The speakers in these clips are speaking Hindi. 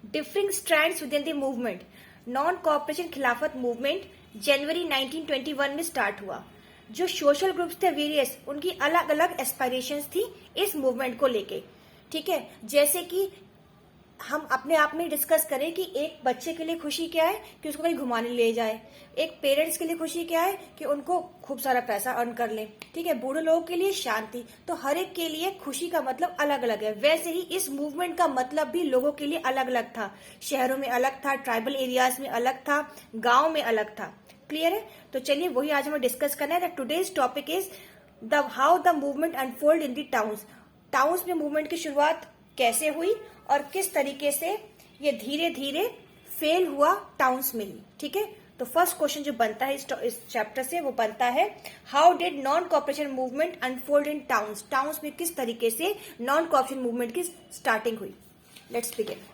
Differing strands with in the movement. Non cooperation खिलाफत मूवमेंट जनवरी 1921 में स्टार्ट हुआ। जो सोशल ग्रुप्स थे वेरियस, उनकी अलग अलग एस्पायरेशंस थी इस मूवमेंट को लेके। ठीक है, जैसे कि हम अपने आप में डिस्कस करें कि एक बच्चे के लिए खुशी क्या है कि उसको कहीं घुमाने ले जाए, एक पेरेंट्स के लिए खुशी क्या है कि उनको खूब सारा पैसा अर्न कर ले, ठीक है, बूढ़े लोगों के लिए शांति। तो हर एक के लिए खुशी का मतलब अलग अलग है। वैसे ही इस मूवमेंट का मतलब भी लोगों के लिए अलग अलग था। शहरों में अलग था, ट्राइबल एरियाज में अलग था, गाँव में अलग था। क्लियर है? तो चलिए वही आज हमें डिस्कस करना है। Today's topic is the how the movement unfold in the towns. Towns में मूवमेंट की शुरुआत कैसे हुई और किस तरीके से ये धीरे धीरे फेल हुआ टाउन्स में ही। ठीक है, तो फर्स्ट क्वेश्चन जो बनता है इस चैप्टर से वो बनता है, how did non cooperation movement unfold in towns. Towns में किस तरीके से नॉन कॉपरेशन मूवमेंट की स्टार्टिंग हुई। Let's begin.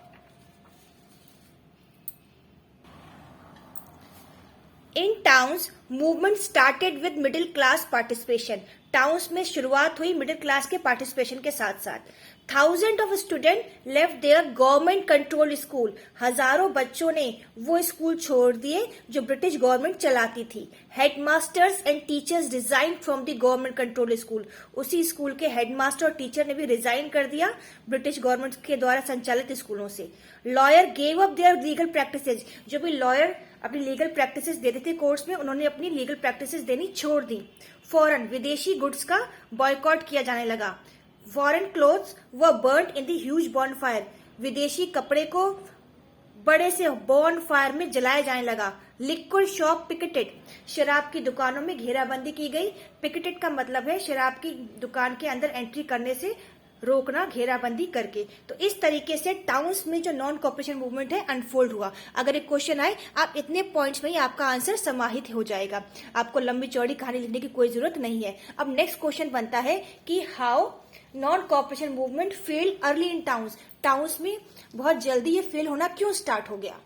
In towns movement started with middle class participation. Towns में शुरुआत हुई मिडिल क्लास के पार्टिसिपेशन के साथ साथ। Thousand of student left there government control school. हजारों बच्चों ने वो स्कूल छोड़ दिए जो ब्रिटिश गवर्नमेंट चलाती थी। Headmasters and teachers resign from the government control school. उसी स्कूल के हेडमास्टर और टीचर ने भी रिजाइन कर दिया ब्रिटिश गवर्नमेंट के द्वारा संचालित स्कूलों से। Lawyer gave up their legal practices. जो भी लॉयर अपनी लीगल प्रैक्टिसेस देते थे कोर्ट्स में, उन्होंने अपनी लीगल प्रैक्टिसेस देनी छोड़ दी। फॉरेन विदेशी गुड्स का बॉयकॉट किया जाने लगा। Foreign clothes were burned in the huge bonfire. विदेशी कपड़े को बड़े से बॉन फायर में जलाया जाने लगा। Liquid shop picketed. शराब की दुकानों में घेराबंदी की गई। पिकेटेड का मतलब है शराब की दुकान के अंदर एंट्री करने से रोकना, घेराबंदी करके। तो इस तरीके से टाउन्स में जो नॉन कॉपरेशन मूवमेंट है अनफोल्ड हुआ। अगर एक क्वेश्चन आए, आप इतने पॉइंट्स में ही आपका आंसर समाहित हो जाएगा, आपको लंबी चौड़ी कहानी लिखने की कोई जरूरत नहीं है। अब नेक्स्ट क्वेश्चन बनता है कि how non cooperation movement fail early in towns. Towns में बहुत जल्दी ये फेल होना क्यों स्टार्ट हो गया।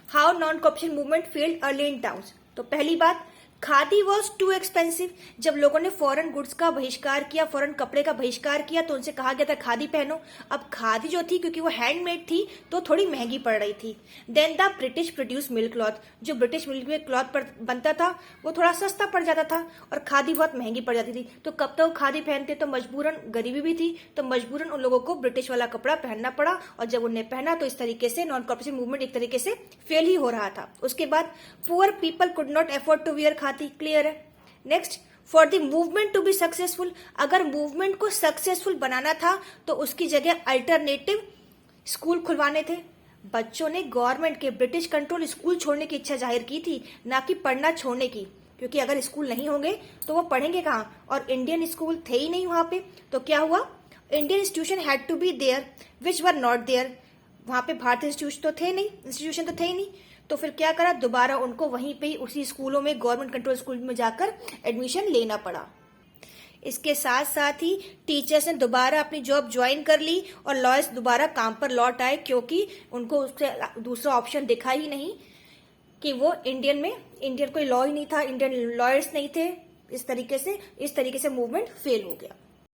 How non cooperation movement failed early in towns. तो पहली बात, खादी वॉज टू एक्सपेंसिव। जब लोगों ने फॉरेन गुड्स का बहिष्कार किया, फॉरेन कपड़े का बहिष्कार किया, तो उनसे कहा गया था खादी पहनो। अब खादी जो थी, क्योंकि वो हैंडमेड थी, तो थोड़ी महंगी पड़ रही थी। Then the British produce mill cloth. जो ब्रिटिश मिल्क में क्लॉथ पर बनता था वो थोड़ा सस्ता पड़ जाता था और खादी बहुत महंगी पड़ जाती थी। तो कब तक खादी पहनते, तो मजबूरन गरीबी भी थी, तो मजबूरन उन लोगों को ब्रिटिश वाला कपड़ा पहनना पड़ा। और जब उन्हें पहना तो इस तरीके से नॉन कॉपरेशन मूवमेंट एक तरीके से फेल ही हो रहा था। उसके बाद poor people could not afford to wear khadi. Clear है? Next, for the movement to be successful. अगर मूवमेंट को सक्सेसफुल बनाना था तो उसकी जगह अल्टरनेटिव स्कूल खुलवाने थे। बच्चों ने गवर्नमेंट के ब्रिटिश कंट्रोल स्कूल छोड़ने की इच्छा जाहिर की थी, ना कि पढ़ना छोड़ने की, क्योंकि अगर स्कूल नहीं होंगे तो वो पढ़ेंगे कहाँ, और इंडियन स्कूल थे ही नहीं वहां पे। तो क्या हुआ, Indian institution had to be there which were not there. वहां पे भारतीय इंस्टीट्यूशन तो थे ही नहीं। तो फिर क्या करा, दोबारा उनको वहीं पे ही उसी स्कूलों में, गवर्नमेंट कंट्रोल स्कूल में जाकर एडमिशन लेना पड़ा। इसके साथ साथ ही टीचर्स ने दोबारा अपनी जॉब ज्वाइन कर ली और लॉयर्स दोबारा काम पर लौट आए, क्योंकि उनको उससे दूसरा ऑप्शन दिखा ही नहीं कि वो इंडियन कोई लॉ ही नहीं था, इंडियन लॉयर्स नहीं थे। इस तरीके से मूवमेंट फेल हो गया।